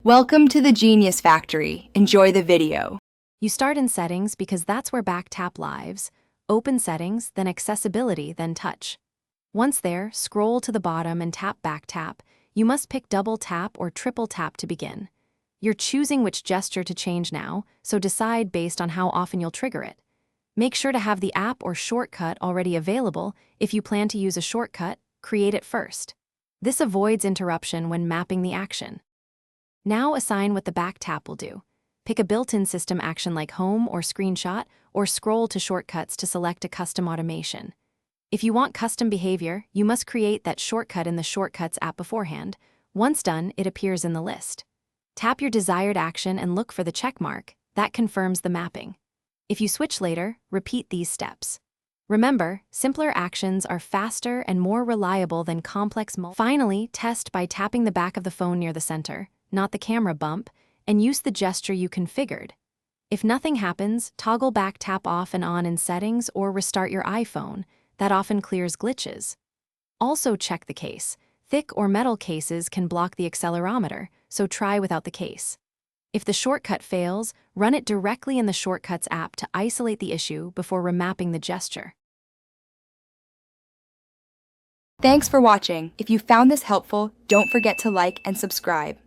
Welcome to the Genius Factory. Enjoy the video. You start in Settings because that's where Back Tap lives. Open Settings, then Accessibility, then Touch. Once there, scroll to the bottom and tap Back Tap. You must pick Double Tap or Triple Tap to begin. You're choosing which gesture to change now, so decide based on how often you'll trigger it. Make sure to have the app or shortcut already available. If you plan to use a shortcut, create it first. This avoids interruption when mapping the action. Now assign what the back tap will do. Pick a built-in system action like Home or Screenshot, or scroll to shortcuts to select a custom automation. If you want custom behavior, you must create that shortcut in the Shortcuts app beforehand. Once done, it appears in the list. Tap your desired action and look for the check mark. That confirms the mapping. If you switch later, repeat these steps. Remember, simpler actions are faster and more reliable than complex Finally, test by tapping the back of the phone near the center, not the camera bump, and use the gesture you configured. If nothing happens, toggle back tap off and on in Settings or restart your iPhone. That often clears glitches. Also check the case. Thick or metal cases can block the accelerometer, so try without the case. If the shortcut fails, run it directly in the Shortcuts app to isolate the issue before remapping the gesture. Thanks for watching. If you found this helpful, don't forget to like and subscribe.